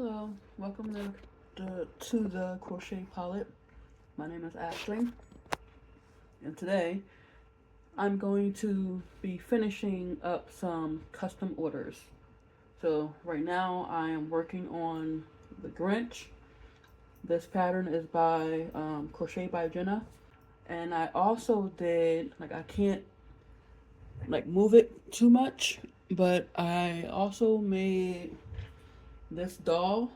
Hello, welcome to the crochet palette. My name is Ashley, and today I'm going to be finishing up some custom orders. So right now I am working on the Grinch. This pattern is by Crochet by Genna, and I also did I can't move it too much, but I also made this doll.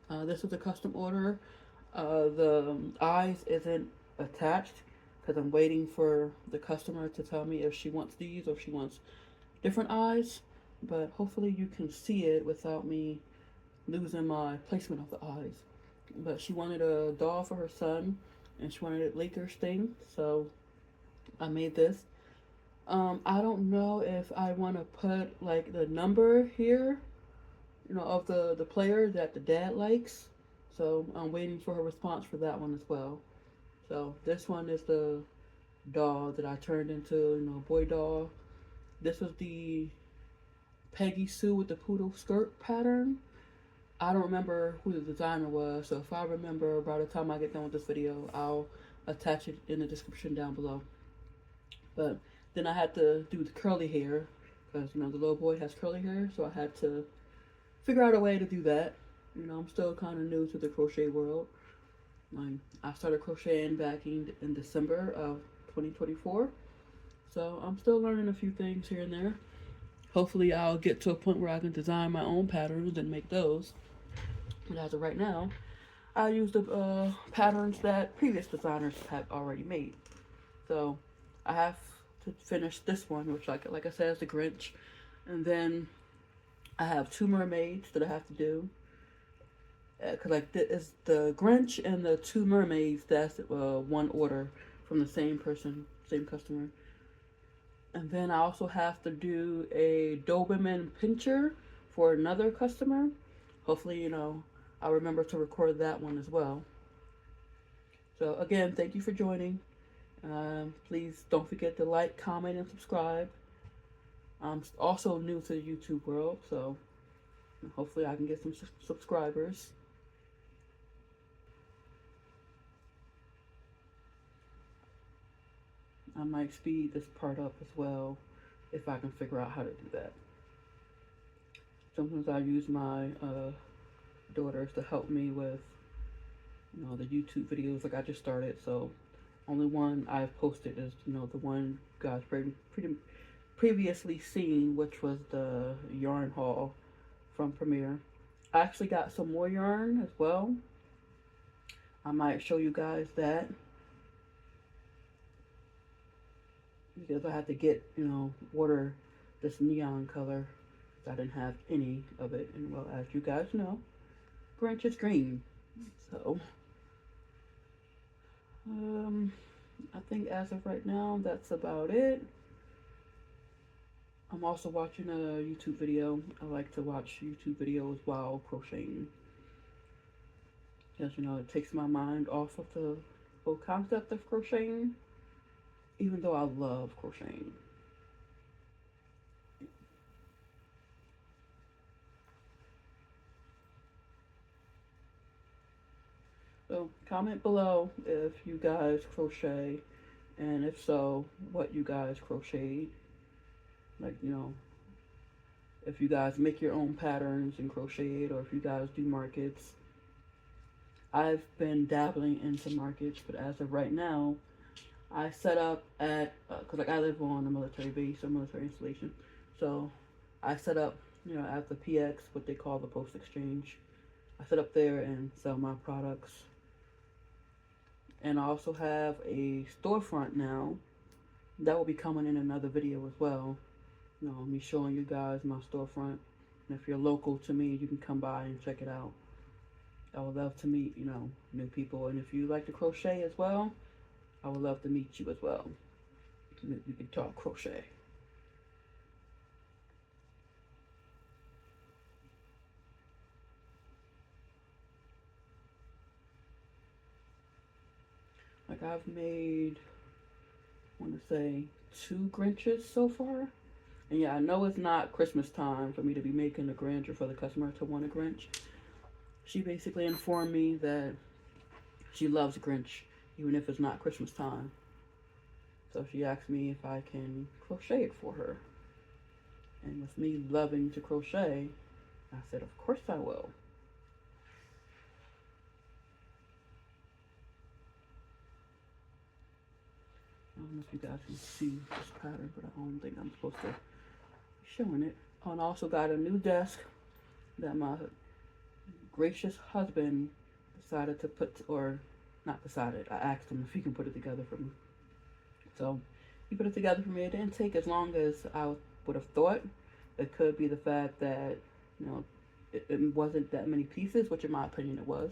This is a custom order. The eyes isn't attached because I'm waiting for the customer to tell me if she wants these or if she wants different eyes. But hopefully you can see it without me losing my placement of the eyes. But she wanted a doll for her son and she wanted it Lakers thing, so I made this. I don't know if I want to put like the number here, of the player that the dad likes. So I'm waiting for her response for that one as well. So this one is the doll that I turned into, boy doll. This was the Peggy Sue with the poodle skirt pattern. I don't remember who the designer was, so if I remember by the time I get done with this video, I'll attach it in the description down below. But then I had to do the curly hair because the little boy has curly hair, so I had to figure out a way to do that. I'm still kind of new to the crochet world. I started crocheting back in December of 2024, so I'm still learning a few things here and there. Hopefully, I'll get to a point where I can design my own patterns and make those. But as of right now, I use the patterns that previous designers have already made. So I have to finish this one, which, like I said, is the Grinch, and then I have two mermaids that I have to do. Cause it's the Grinch and the two mermaids. That's one order from the same person, same customer. And then I also have to do a Doberman pincher for another customer. Hopefully, I'll remember to record that one as well. So again, thank you for joining. Please don't forget to like, comment, and subscribe. I'm also new to the YouTube world, so hopefully I can get some subscribers. I might speed this part up as well if I can figure out how to do that. Sometimes I use my daughters to help me with the YouTube videos like I just started. So only one I've posted is the one you guys pretty previously seen, which was the yarn haul from Premiere. I actually got some more yarn as well. I might show you guys that because I had to get order this neon color. I didn't have any of it, and well, as you guys know, Grinch is green. So I think as of right now, that's about it. I'm also watching a YouTube video. I like to watch YouTube videos while crocheting. Because, it takes my mind off of the whole concept of crocheting. Even though I love crocheting. So comment below if you guys crochet, and if so, what you guys crocheted. If you guys make your own patterns and crochet it, or if you guys do markets. I've been dabbling into markets, but as of right now, I set up at, because I live on a military base or military installation, so I set up, at the PX, what they call the post exchange. I set up there and sell my products. And I also have a storefront now that will be coming in another video as well. Me showing you guys my storefront. And if you're local to me, you can come by and check it out. I would love to meet, new people. And if you like to crochet as well, I would love to meet you as well. We can talk crochet. I've made, I want to say, 2 Grinches so far. And yeah, I know it's not Christmas time for me to be making a Grinch or for the customer to want a Grinch. She basically informed me that she loves Grinch, even if it's not Christmas time. So she asked me if I can crochet it for her. And with me loving to crochet, I said, of course I will. I don't know if you guys can see this pattern, but I don't think I'm supposed to be showing it. Oh, and I also got a new desk that my gracious husband decided to put, or not decided, I asked him if he can put it together for me. So he put it together for me. It didn't take as long as I would have thought. It could be the fact that, you know, it wasn't that many pieces, which in my opinion it was,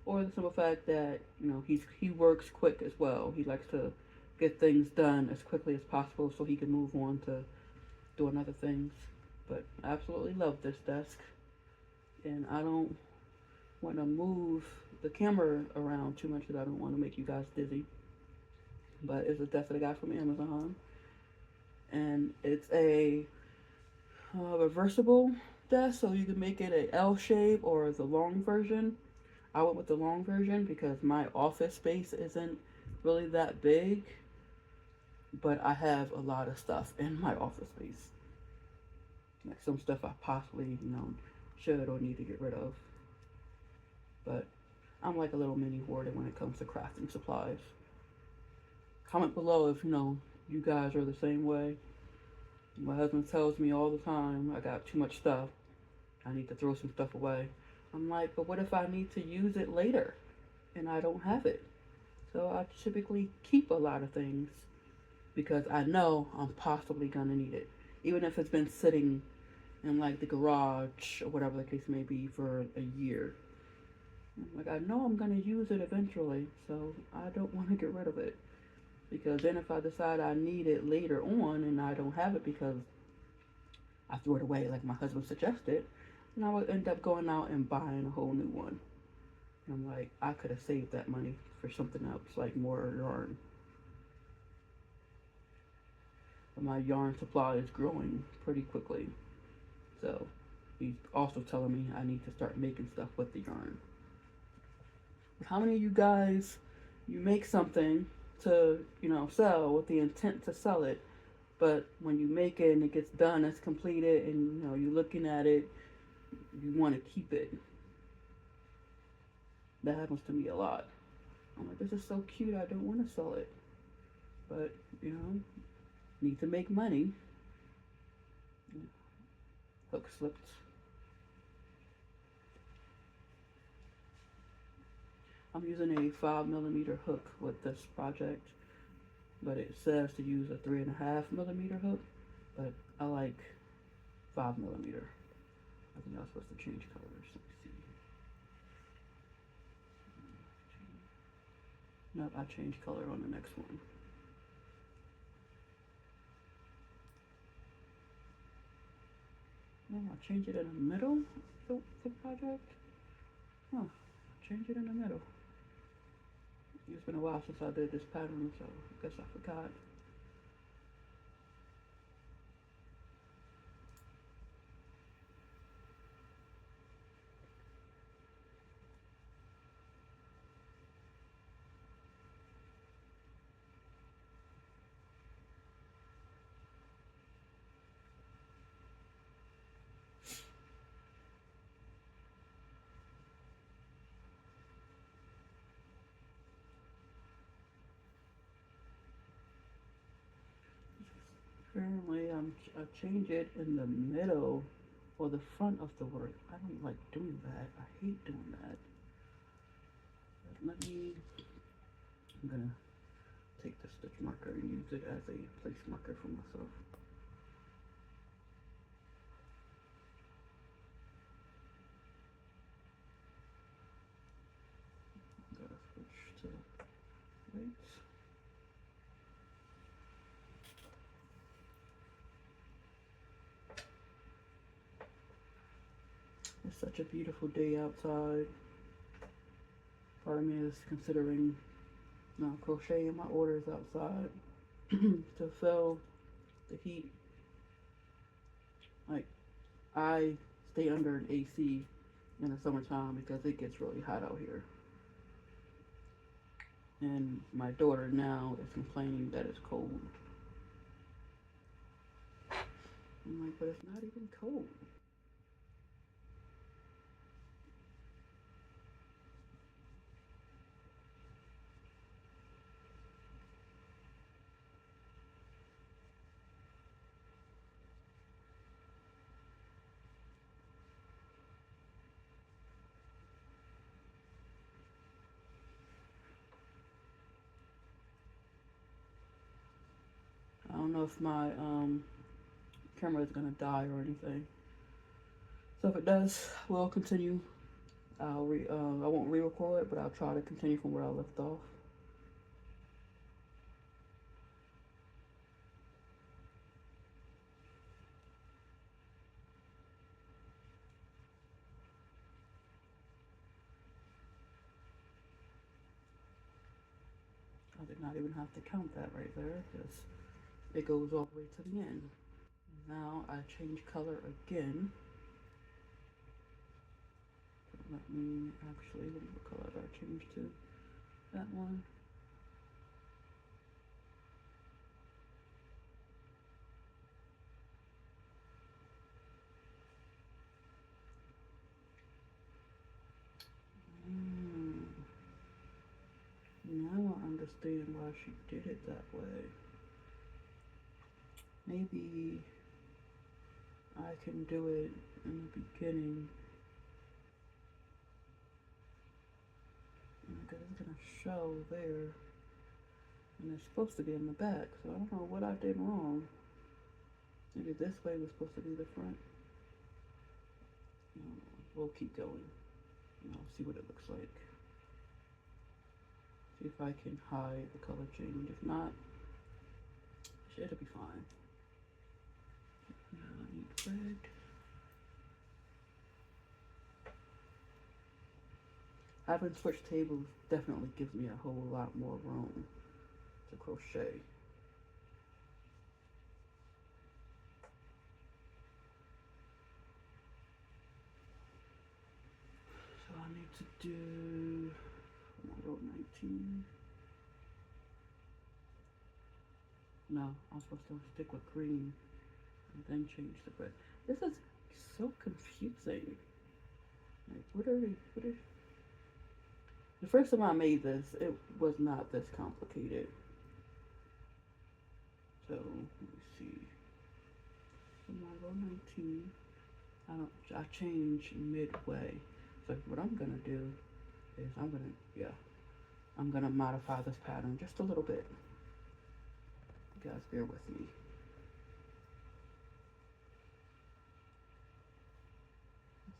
or the simple fact that, you know, he works quick as well. He likes to get things done as quickly as possible so he can move on to doing other things. But I absolutely love this desk, and I don't want to move the camera around too much because I don't want to make you guys dizzy. But it's a desk that I got from Amazon, and it's a reversible desk, so you can make it a L shape or the long version. I went with the long version because my office space isn't really that big, but I have a lot of stuff in my office space. Like some stuff I possibly, you know, should or need to get rid of. But I'm like a little mini hoarder when it comes to crafting supplies. Comment below if, you know, you guys are the same way. My husband tells me all the time I got too much stuff. I need to throw some stuff away. I'm like, but what if I need to use it later and I don't have it? So I typically keep a lot of things because I know I'm possibly gonna need it. Even if it's been sitting in like the garage or whatever the case may be for a year. Like I know I'm gonna use it eventually, so I don't want to get rid of it. Because then if I decide I need it later on and I don't have it because I threw it away like my husband suggested, then I would end up going out and buying a whole new one. And I'm like, I could have saved that money for something else, like more yarn. But my yarn supply is growing pretty quickly. So he's also telling me I need to start making stuff with the yarn. How many of you guys, you make something to, you know, sell with the intent to sell it, but when you make it and it gets done, it's completed, and you know you're looking at it, you want to keep it? That happens to me a lot. I'm like, this is so cute, I don't want to sell it, but you know, need to make money. Hook slipped. I'm using a 5mm hook with this project, but it says to use a 3.5mm hook, but I like 5mm. I think I was supposed to change colors. Let me see. Nope, I changed color on the next one. No, I'll change it in the middle of the project. Huh, change it in the middle. It's been a while since I did this pattern, so I guess I forgot. Apparently, I change it in the middle or the front of the work. I don't like doing that. I hate doing that. But I'm gonna take the stitch marker and use it as a place marker for myself. Gotta switch to white. It's such a beautiful day outside. Part of me is considering crocheting my orders outside to fill the heat. Like, I stay under an AC in the summertime because it gets really hot out here. And my daughter now is complaining that it's cold. I'm like, but it's not even cold. I don't know if my camera is gonna die or anything. So if it does, we'll continue. I won't re-record it, but I'll try to continue from where I left off. I did not even have to count that right there because it goes all the way to the end. Now I change color again. Let me what color did I change to? That one. Now I understand why she did it that way. Maybe I can do it in the beginning. Because it's gonna show there. And it's supposed to be in the back, so I don't know what I did wrong. Maybe this way was supposed to be the front. We'll keep going. I'll see what it looks like. See if I can hide the color change. If not, it'll be fine. Now I need red. Having switched tables definitely gives me a whole lot more room to crochet. So I need to do row 19. No, I'm supposed to stick with green and then change the red. This is so confusing. Like, what are the first time I made this, it was not this complicated. So let me see. So my row 19, I change midway. So what I'm gonna do is I'm gonna modify this pattern just a little bit. You guys bear with me.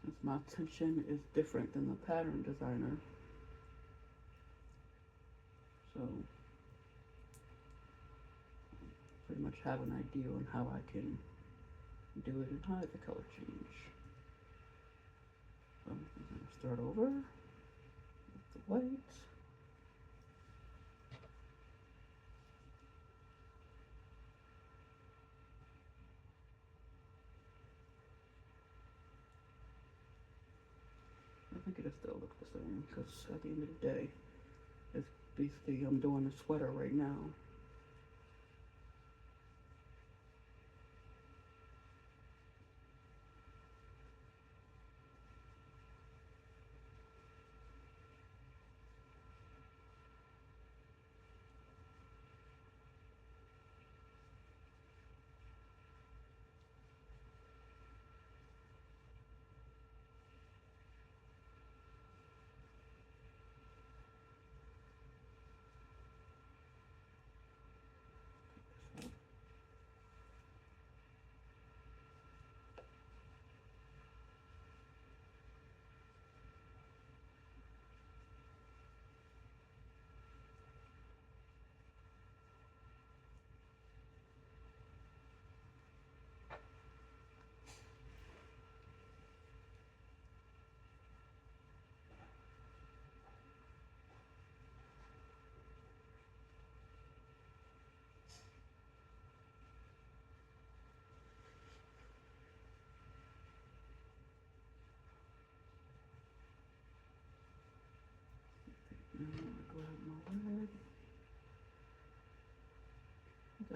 Since my tension is different than the pattern designer, so pretty much have an idea on how I can do it and hide the color change. So I'm gonna start over with the white. I think it'll still look the same because at the end of the day, it's basically I'm doing a sweater right now.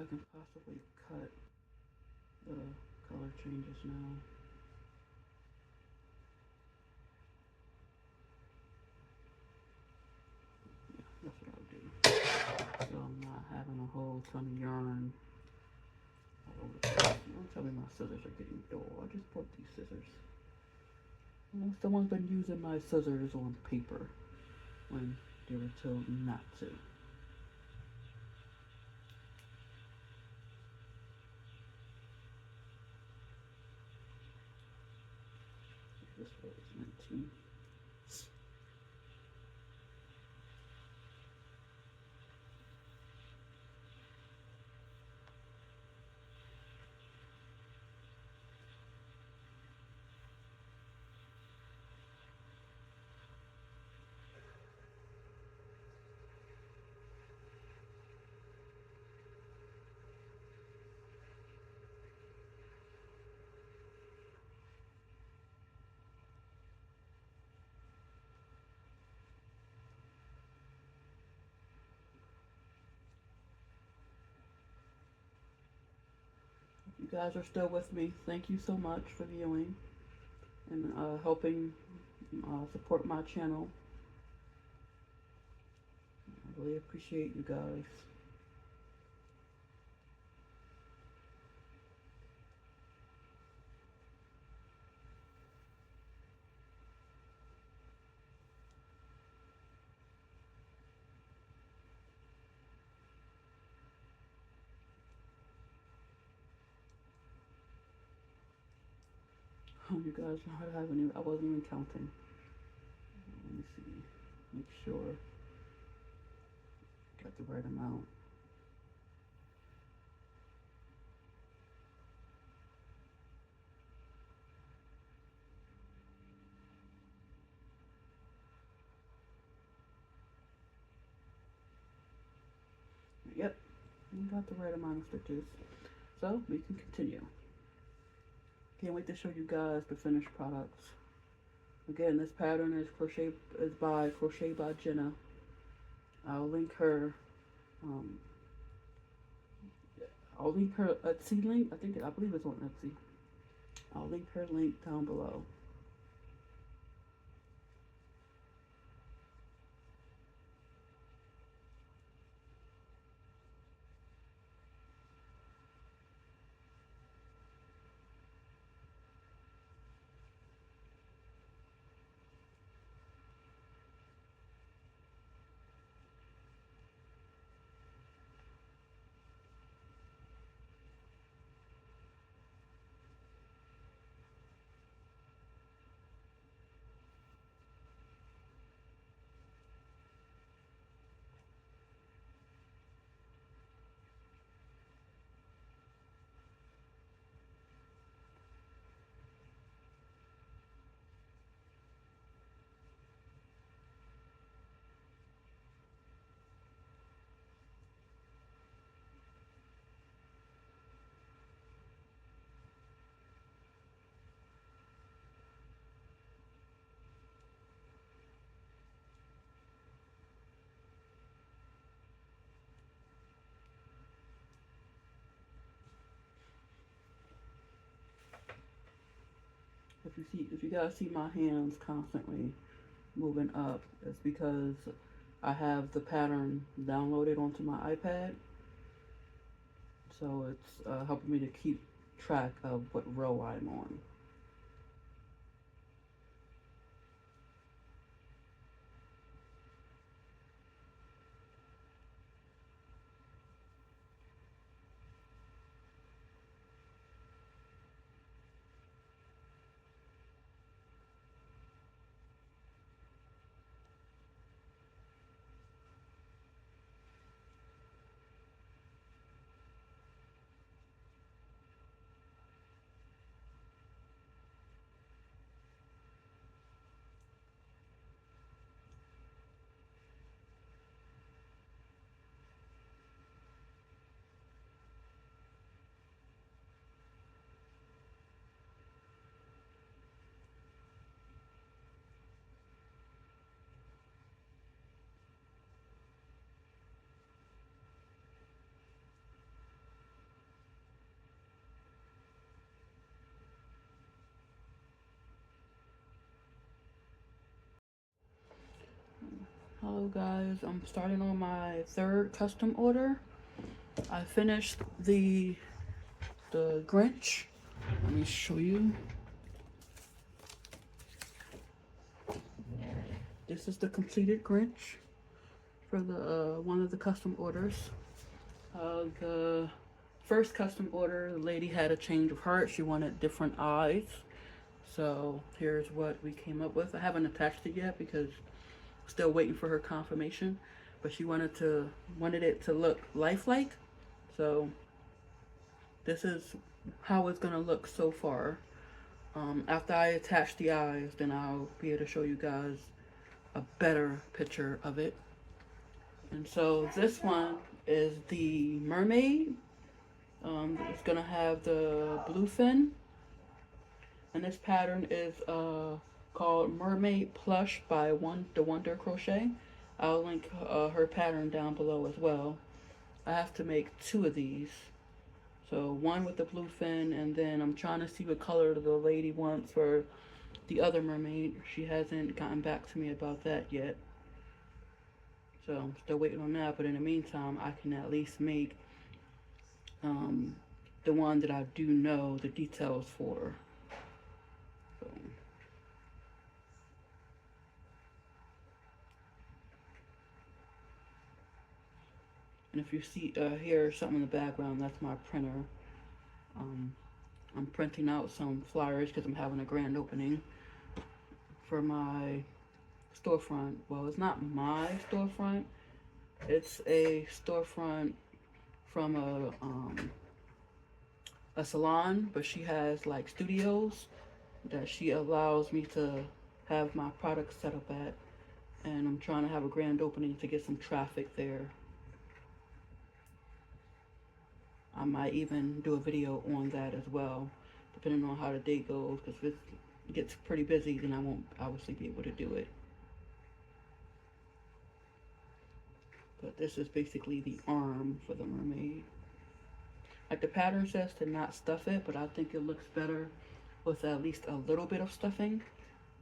I can possibly cut the color changes now. Yeah, that's what I'll do. So I'm not having a whole ton of yarn all over the place. Don't tell me my scissors are getting dull. I just bought these scissors. You know, someone's been using my scissors on paper when they were told not to. This was 19. If you guys are still with me, thank you so much for viewing and helping support my channel. I really appreciate you guys. Oh, you guys, I wasn't even counting. Let me see, make sure got the right amount. Yep, you got the right amount of stitches. So we can continue. Can't wait to show you guys the finished products. Again, this pattern is by Crochet by Genna. I'll link her. I'll link her Etsy link. I believe it's on Etsy. I'll link her link down below. If you guys see my hands constantly moving up, it's because I have the pattern downloaded onto my iPad. So it's helping me to keep track of what row I'm on. Hello guys, I'm starting on my third custom order. I finished the Grinch. Let me show you. This is the completed Grinch for the one of the custom orders. The first custom order, the lady had a change of heart. She wanted different eyes. So here's what we came up with. I haven't attached it yet because I'm still waiting for her confirmation. But she wanted it to look lifelike. So this is how it's gonna look so far. After I attach the eyes, then I'll be able to show you guys a better picture of it. And so this one is the mermaid. It's gonna have the blue fin, and this pattern is called Mermaid Plush by The Wonder Crochet. I'll link her pattern down below as well. I have to make 2 of these. So one with the blue fin, and then I'm trying to see what color the lady wants for the other mermaid. She hasn't gotten back to me about that yet. So I'm still waiting on that, but in the meantime, I can at least make the one that I do know the details for. So. And if you see hear something in the background, that's my printer. I'm printing out some flyers because I'm having a grand opening for my storefront. Well, it's not my storefront. It's a storefront from a salon, but she has like studios that she allows me to have my products set up at, and I'm trying to have a grand opening to get some traffic there. I might even do a video on that as well, depending on how the day goes, because if it gets pretty busy, then I won't obviously be able to do it. But this is basically the arm for the mermaid. Like the pattern says to not stuff it, but I think it looks better with at least a little bit of stuffing.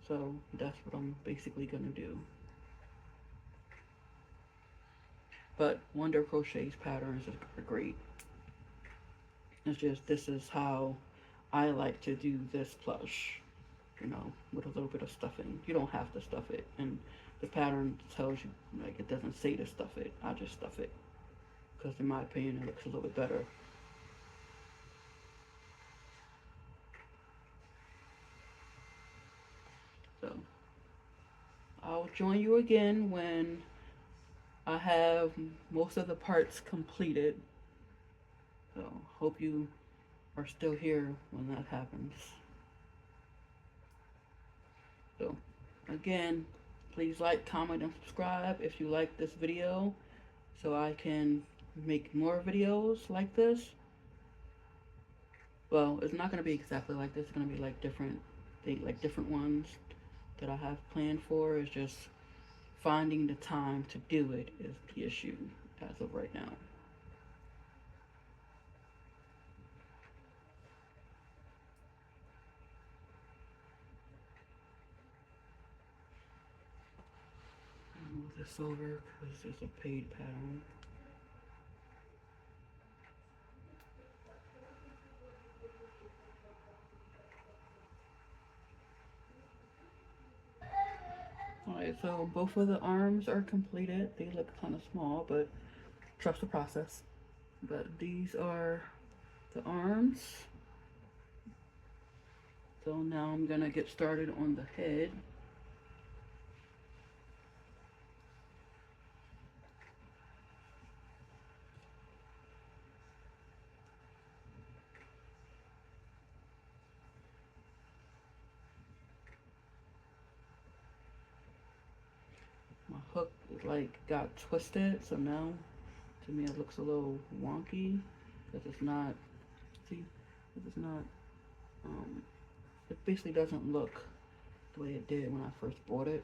So that's what I'm basically gonna do. But Wonder Crochet's patterns are great. It's just, this is how I like to do this plush, you know, with a little bit of stuffing. You don't have to stuff it, and the pattern tells you, like, it doesn't say to stuff it. I just stuff it, because in my opinion, it looks a little bit better. So, I'll join you again when I have most of the parts completed. So, hope you are still here when that happens. So, again, please like, comment, and subscribe if you like this video, so I can make more videos like this. Well, it's not going to be exactly like this. It's going to be like different things, like different ones that I have planned for. It's just finding the time to do it is the issue as of right now. Move this over because it's a paid pattern. Alright, so both of the arms are completed. They look kind of small, but trust the process. But these are the arms. So now I'm gonna get started on the head. My hook like got twisted, so now to me it looks a little wonky because it's not, see, it's not, it basically doesn't look the way it did when I first bought it.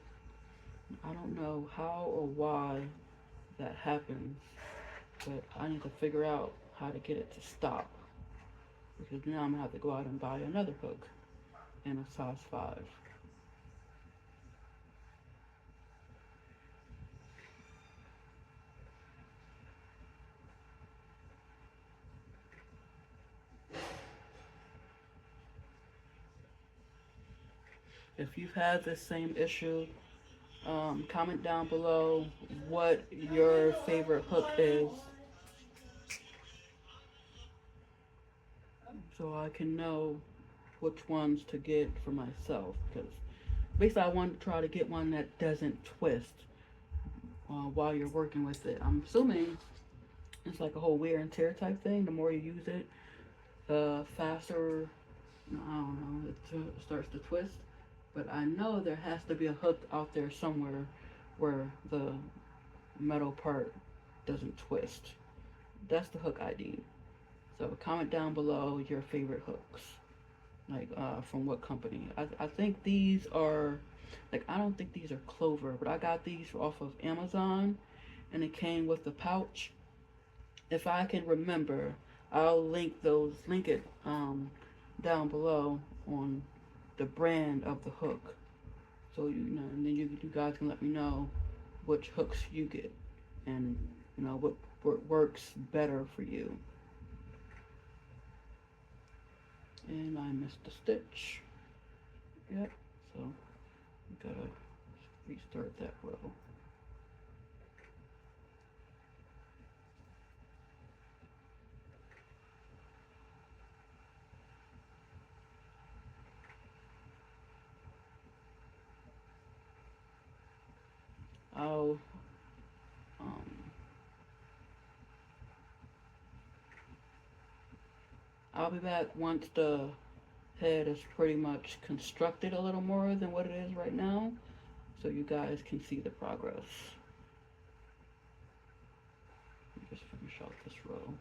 I don't know how or why that happens, but I need to figure out how to get it to stop, because now I'm gonna have to go out and buy another hook in a size 5. if you've had this same issue, comment down below what your favorite hook is, so I can know which ones to get for myself. Because basically, I want to try to get one that doesn't twist while you're working with it. I'm assuming it's like a whole wear and tear type thing. The more you use it, the faster, I don't know, it starts to twist. But I know there has to be a hook out there somewhere where the metal part doesn't twist. That's the hook I need. So comment down below your favorite hooks, like from what company. I think these are, like, I don't think these are Clover, but I got these off of Amazon, and it came with the pouch. If I can remember, I'll link it down below on the brand of the hook, so you know, and then you guys can let me know which hooks you get, and you know what works better for you. And I missed a stitch. Yep. So you gotta restart that row. I'll be back once the head is pretty much constructed a little more than what it is right now, so you guys can see the progress. Just finish out this row.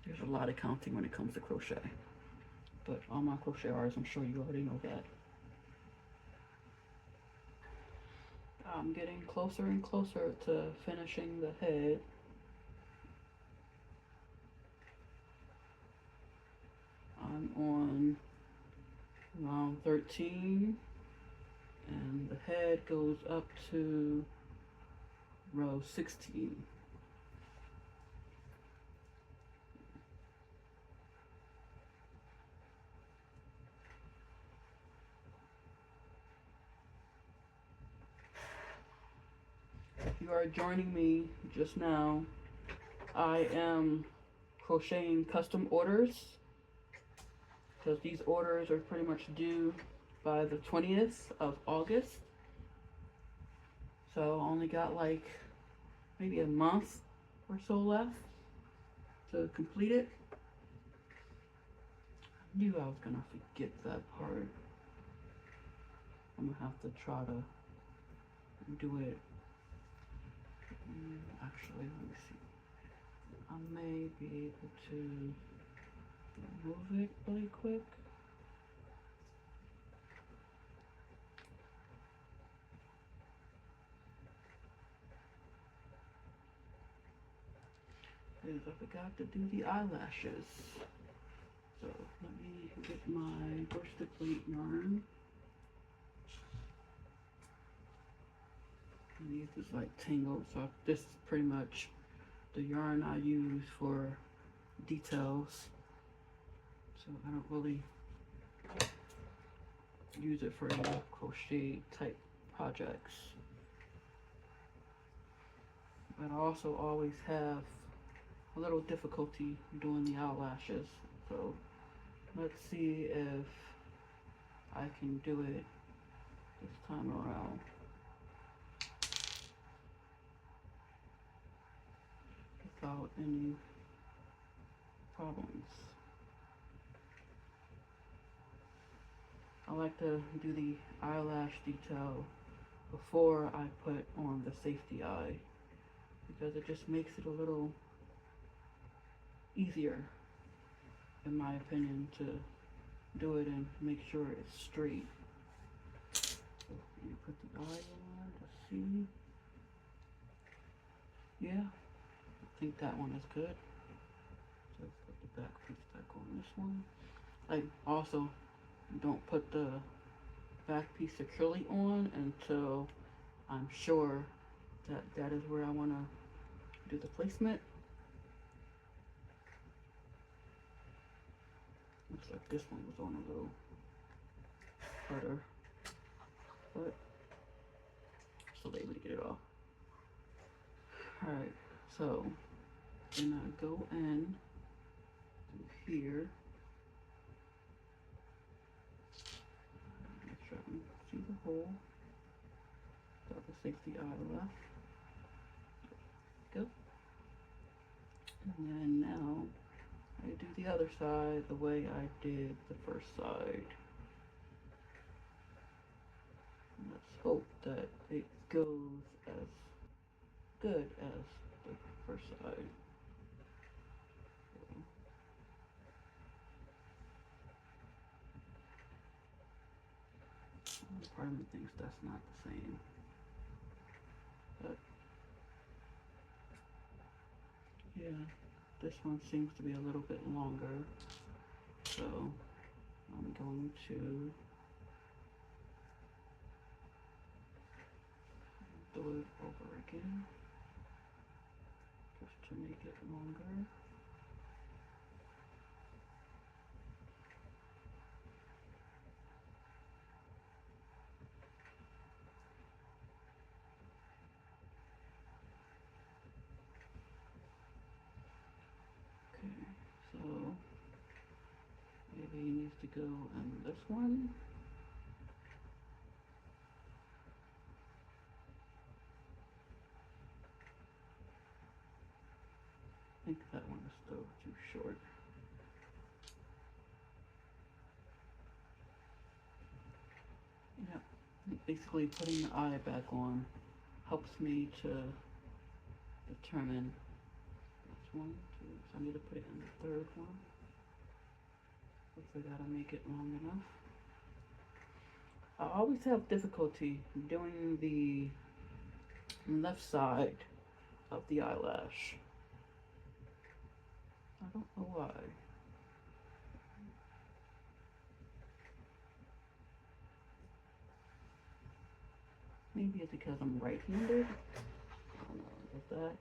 There's a lot of counting when it comes to crochet, but all my crochet artists, I'm sure you already know that. I'm getting closer and closer to finishing the head. I'm on round 13, and the head goes up to row 16. If you are joining me just now, I am crocheting custom orders, because these orders are pretty much due by the 20th of August. So I only got like maybe a month or so left to complete it. I knew I was gonna forget that part. I'm gonna have to try to do it. Actually, let me see. I may be able to move it really quick. Because I forgot to do the eyelashes. So let me get my worsted weight yarn. These is like tangled, so this is pretty much the yarn I use for details. So I don't really use it for any crochet type projects. But I also always have a little difficulty doing the eyelashes. So let's see if I can do it this time around. Without any problems. I like to do the eyelash detail before I put on the safety eye, because it just makes it a little easier, in my opinion, to do it and make sure it's straight. So you put the eye on to see. Yeah, I think that one is good. So put the back piece back on this one. Like, also, don't put the back piece securely on until I'm sure that that is where I want to do the placement. Looks like this one was on a little harder, but still able to get it off. Alright, so then I go in through here. Make sure I can see the hole. Got the safety eye left. Go. And then now I do the other side the way I did the first side. And let's hope that it goes as good as the first side. Part of me thinks that's not the same, but yeah, this one seems to be a little bit longer, so I'm going to do it over again just to make it longer. So maybe he needs to go in this one. I think that one is still too short. Yep, basically putting the eye back on helps me to determine which one, two, so I need to put it in the third one. Hopefully that'll make it long enough. I always have difficulty doing the left side of the eyelash. I don't know why. Maybe it's because I'm right-handed. I don't know. Does that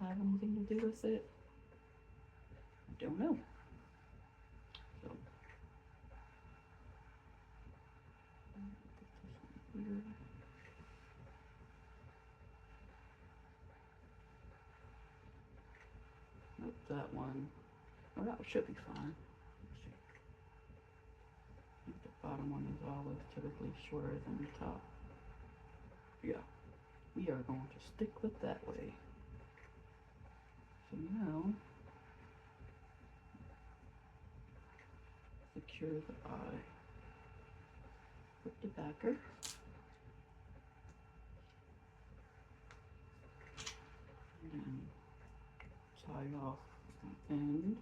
have anything to do with it? I don't know. So, put this one here. Nope, that one. Oh, that should be fine. Let's see. I think the bottom one is always typically shorter than the top. Yeah, we are going to stick with that way. So now, secure the eye with the backer. And then tie off the end.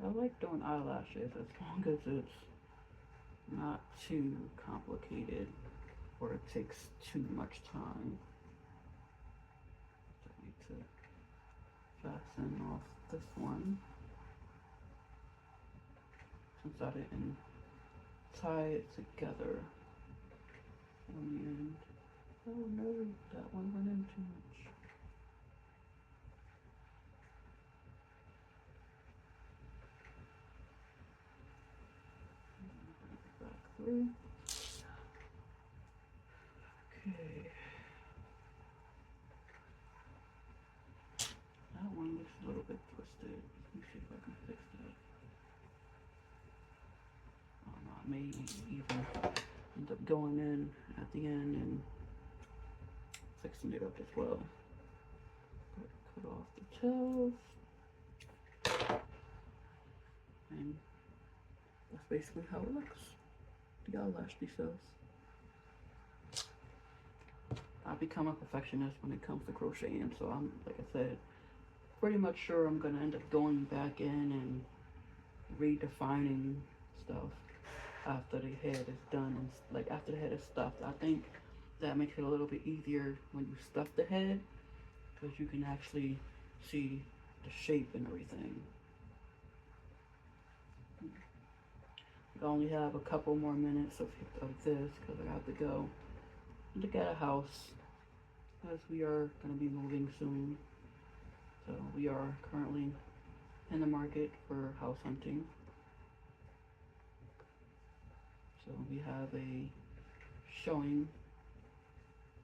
I like doing eyelashes as long as it's not too complicated or it takes too much time. So I need to fasten off this one since I didn't tie it together on the end. Oh no, that one went in too much. Back through. Okay. That one looks a little bit twisted. Let me see if I can fix that. Oh no, I may even end up going in at the end and fixing it up as well. Cut off the tails. And that's basically how it looks. The eyelash details. I've become a perfectionist when it comes to crocheting, so I'm, like I said, pretty much sure I'm gonna end up going back in and redefining stuff after the head is done, and like after the head is stuffed. I think that makes it a little bit easier when you stuff the head, because you can actually see the shape and everything. I only have a couple more minutes of this because I have to go look at a house as we are going to be moving soon. So we are currently in the market for house hunting. So we have a showing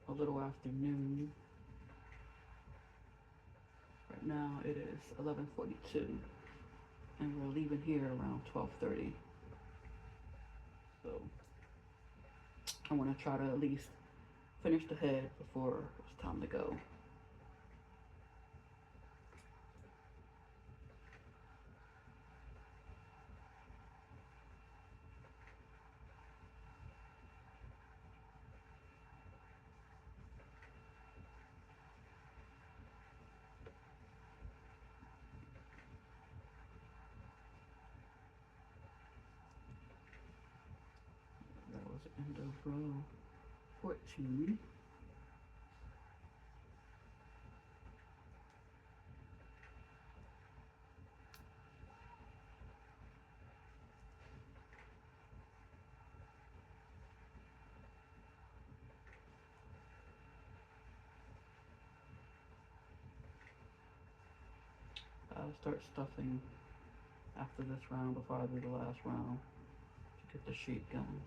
a little after noon. Right now it is 11:42 and we're leaving here around 12:30. So I want to try to at least finish the head before it's time to go. That was the end of row 14. I'll start stuffing after this round before I do the last round to get the shape going.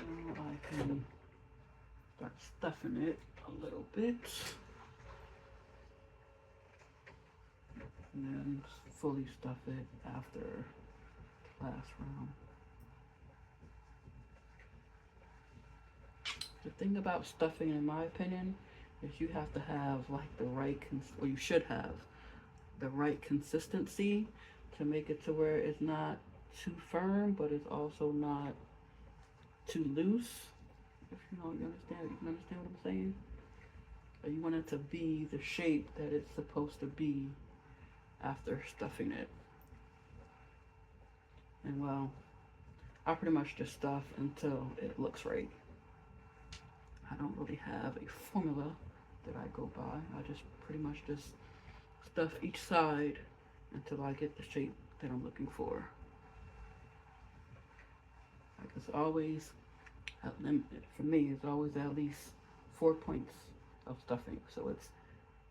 Now I can start stuffing it a little bit and then fully stuff it after the last round. The thing about stuffing, in my opinion, is you have to have like the right, or you should have the right consistency to make it to where it's not too firm, but it's also not too loose. If you know, you can understand what I'm saying? Or you want it to be the shape that it's supposed to be after stuffing it. And well, I pretty much just stuff until it looks right. I don't really have a formula that I go by. I just pretty much just stuff each side until I get the shape that I'm looking for. Like it's always, for me, it's always at least 4 points of stuffing. So it's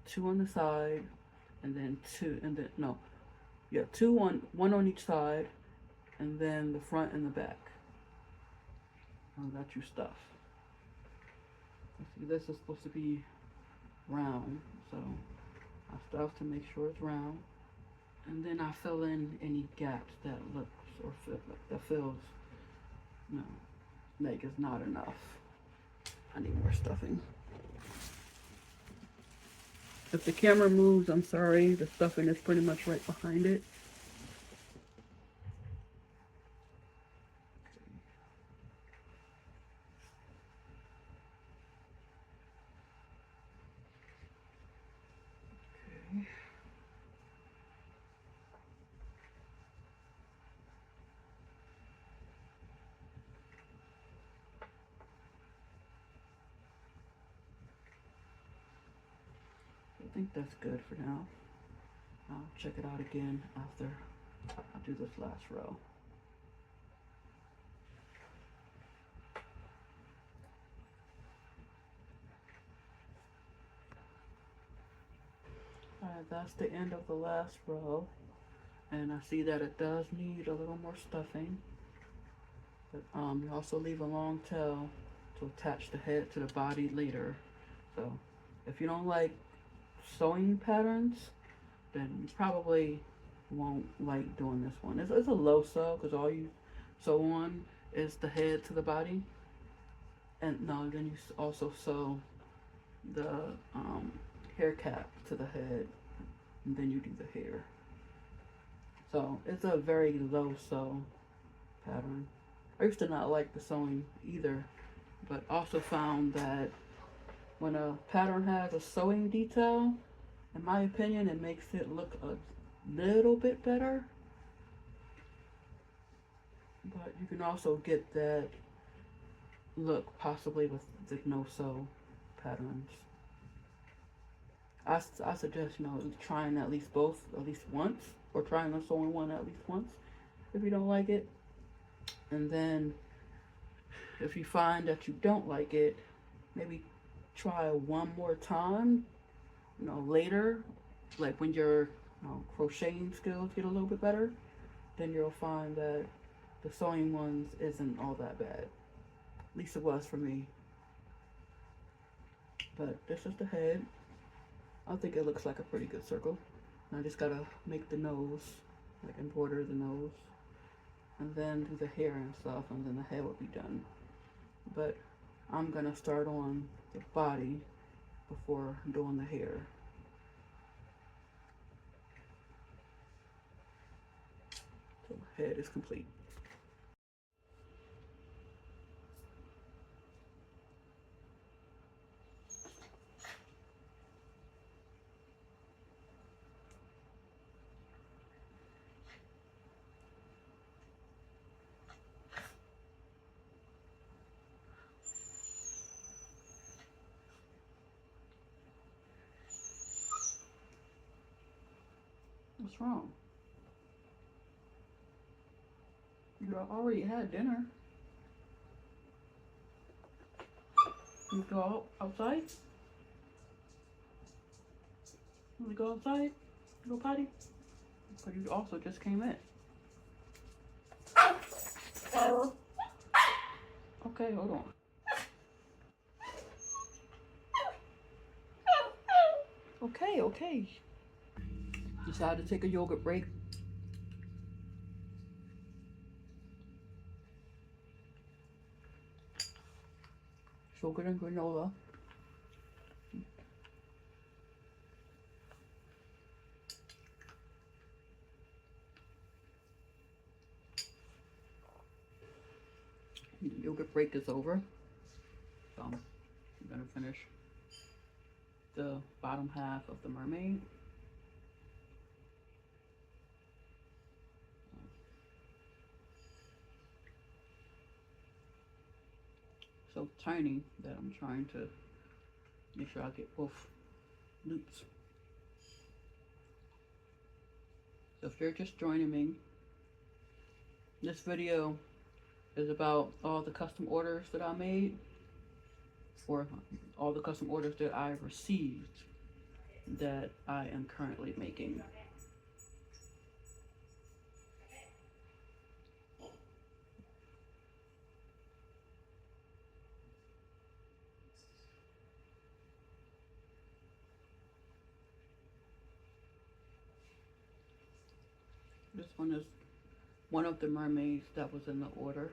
2 on the side, and then 2, and then, no, yeah, 2 on, 1 on each side, and then the front and the back. And that you stuff. See, this is supposed to be round, so I stuff to make sure it's round, and then I fill in any gaps that looks or that feels, you know, like it's not enough. I need more stuffing. If the camera moves, I'm sorry. The stuffing is pretty much right behind it. I think that's good for now. I'll check it out again after I do this last row. Alright, that's the end of the last row. And I see that it does need a little more stuffing. But you also leave a long tail to attach the head to the body later. So if you don't like sewing patterns, then you probably won't like doing this one. It's a low sew because all you sew on is the head to the body. And no, then you also sew the hair cap to the head, and then you do the hair. So it's a very low sew pattern. I used to not like the sewing either, but also found that when a pattern has a sewing detail, in my opinion, it makes it look a little bit better. But you can also get that look possibly with the no sew patterns. I suggest, you know, trying at least both at least once, or trying a sewing one at least once if you don't like it. And then if you find that you don't like it, maybe try one more time, you know, later, like when your crocheting skills get a little bit better, then you'll find that the sewing ones isn't all that bad. At least it was for me. But this is the head. I think it looks like a pretty good circle. And I just gotta make the nose, like embroider the nose, and then do the hair and stuff, and then the head will be done. But I'm gonna start on the body before doing the hair. So the head is complete. What's wrong? You already had dinner. You go outside? You go outside? You go potty? Because you also just came in. Okay, hold on. Okay, okay. Decided to take a yogurt break. Yogurt and granola. Yogurt break is over. So I'm gonna finish the bottom half of the mermaid. So tiny that I'm trying to make sure I get both loops. So if you're just joining me, this video is about all the custom orders that I made, or all the custom orders that I received that I am currently making. This one is one of the mermaids that was in the order.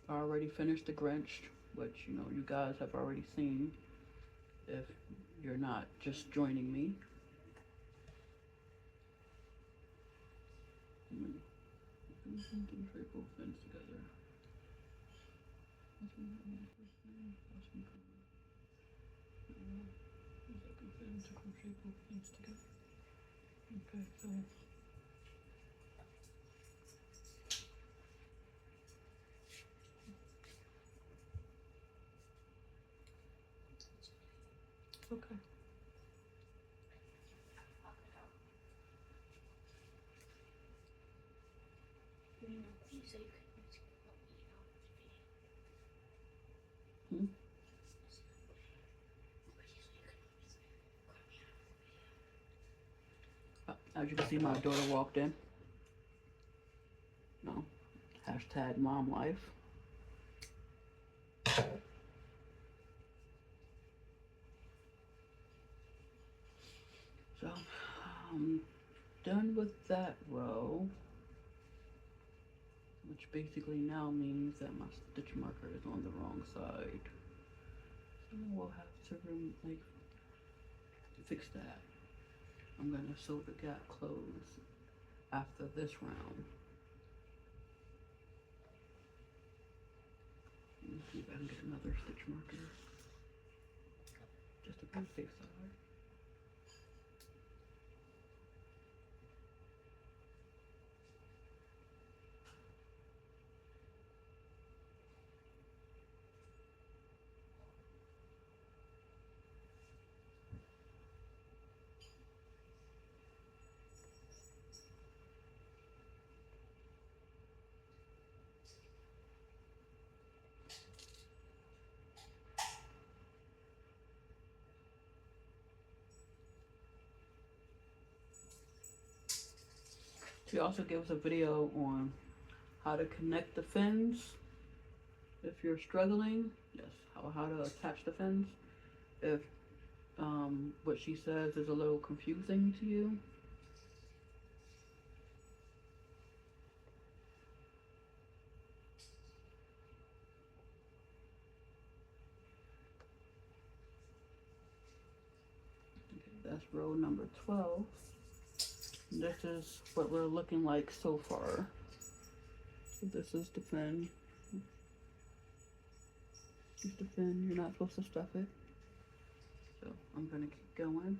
I already finished the Grinch, which, you know, you guys have already seen if you're not just joining me. Try both ends together. Okay, so okay. Hmm? As you can see, my daughter walked in. No. Hashtag mom life. So, I'm done with that row, which basically now means that my stitch marker is on the wrong side. So we'll have to fix that. I'm gonna sew the gap closed after this round. Let me see if I can get another stitch marker, just to be on the safe side. She also gives a video on how to connect the fins if you're struggling. Yes, how to attach the fins if what she says is a little confusing to you. Okay, that's row number 12. This is what we're looking like so far. So this is the fin. Here's the fin. You're not supposed to stuff it. So I'm gonna keep going.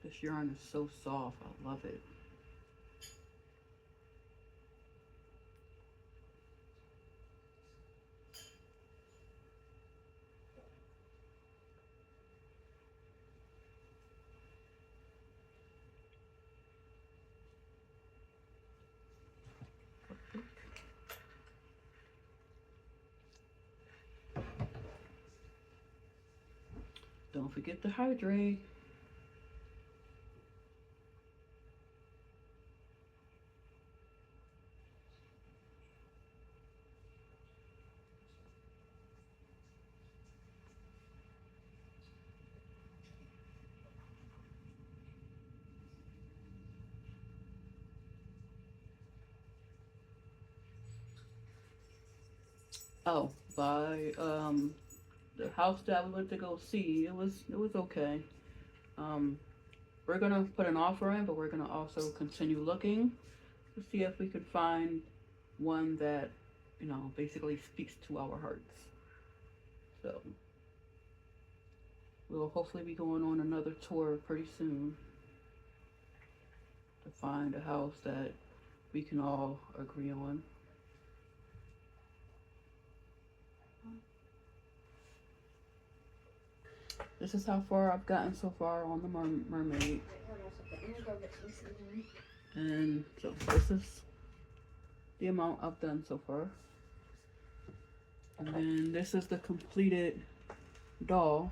This yarn is so soft. I love it. Don't forget to hydrate. Oh, by the house that we went to go see, it was okay. We're gonna put an offer in, but we're gonna also continue looking to see if we could find one that, you know, basically speaks to our hearts. So we'll hopefully be going on another tour pretty soon to find a house that we can all agree on. This is how far I've gotten so far on the mermaid. And so this is the amount I've done so far. And then this is the completed doll.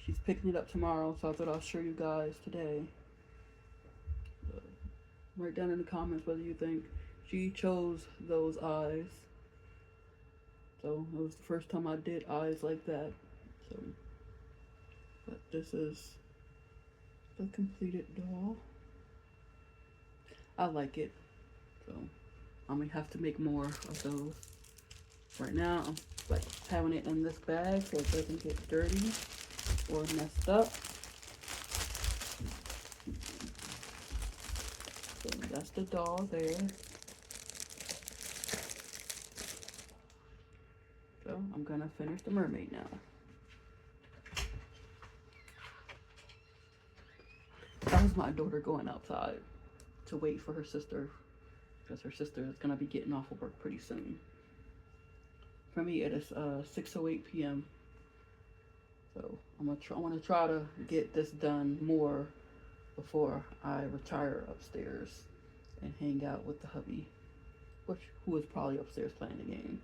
She's picking it up tomorrow, so I thought I'll show you guys today. So, write down in the comments whether you think she chose those eyes. So it was the first time I did eyes like that. So, but this is the completed doll. I like it, so I'm gonna have to make more of those. Right now, I'm like having it in this bag so it doesn't get dirty or messed up. So that's the doll there. So I'm gonna finish the mermaid now. That was my daughter going outside to wait for her sister, because her sister is gonna be getting off of work pretty soon. For me, it is 6:08 p.m. So I want to try to get this done more before I retire upstairs and hang out with the hubby, who is probably upstairs playing the game.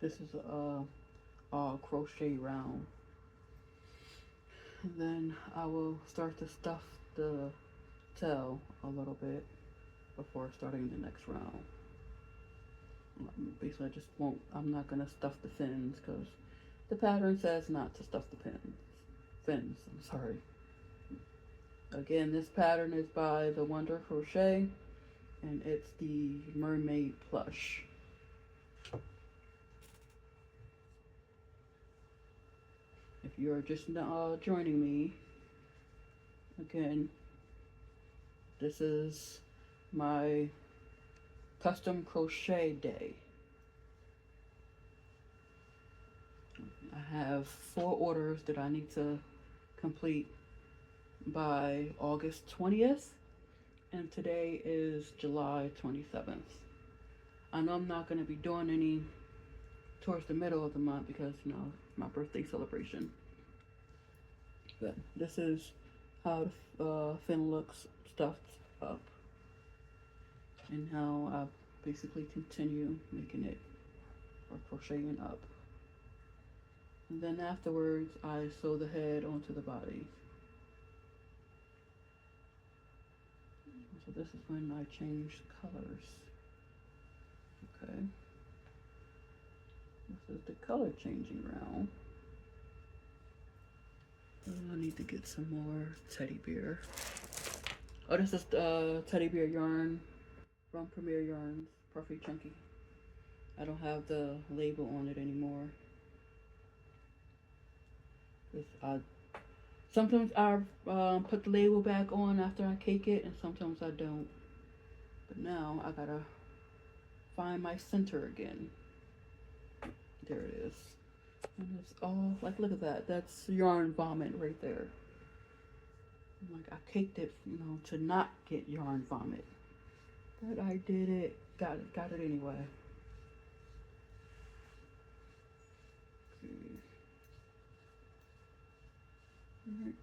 This is a crochet round. And then I will start to stuff the tail a little bit. before starting the next round. Basically, I just won't, I'm not going to stuff the fins because the pattern says not to stuff the fins, I'm sorry. Again, this pattern is by the Wonder Crochet, and it's the Mermaid Plush. If you're just joining me, again, this is my custom crochet day. I have 4 orders that I need to complete by August 20th, and today is July 27th. I know I'm not going to be doing any towards the middle of the month because, you know, my birthday celebration. But this is how the fin looks stuffed up, and how I basically continue making it or crocheting up. And then afterwards, I sew the head onto the body. So this is when I change colors. Okay. This is the color changing round. I need to get some more teddy bear. Oh, this is teddy bear yarn from Premier Yarns, Perfect Chunky. I don't have the label on it anymore. Sometimes I put the label back on after I cake it, and sometimes I don't. But now I gotta find my center again. There it is. And it's all, like, look at that. That's yarn vomit right there. Like, I caked it, you know, to not get yarn vomit. But I did it. Got it anyway. Okay. Alright.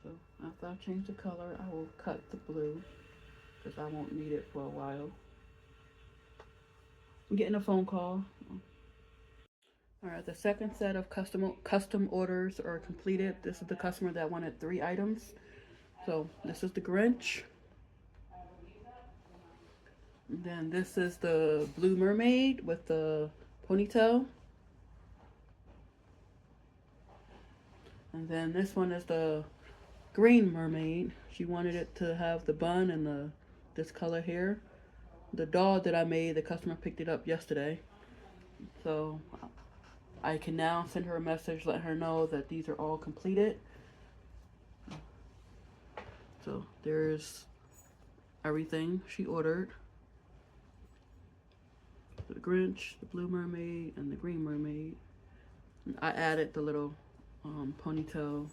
So after I change the color, I will cut the blue because I won't need it for a while. I'm getting a phone call. Alright, the second set of custom orders are completed. This is the customer that wanted 3 items. So this is the Grinch. And then this is the blue mermaid with the ponytail. And then this one is the green mermaid. She wanted it to have the bun and this color here. The doll that I made, the customer picked it up yesterday. So I can now send her a message, let her know that these are all completed. So there's everything she ordered. The Grinch, the blue mermaid, and the green mermaid. I added the little ponytail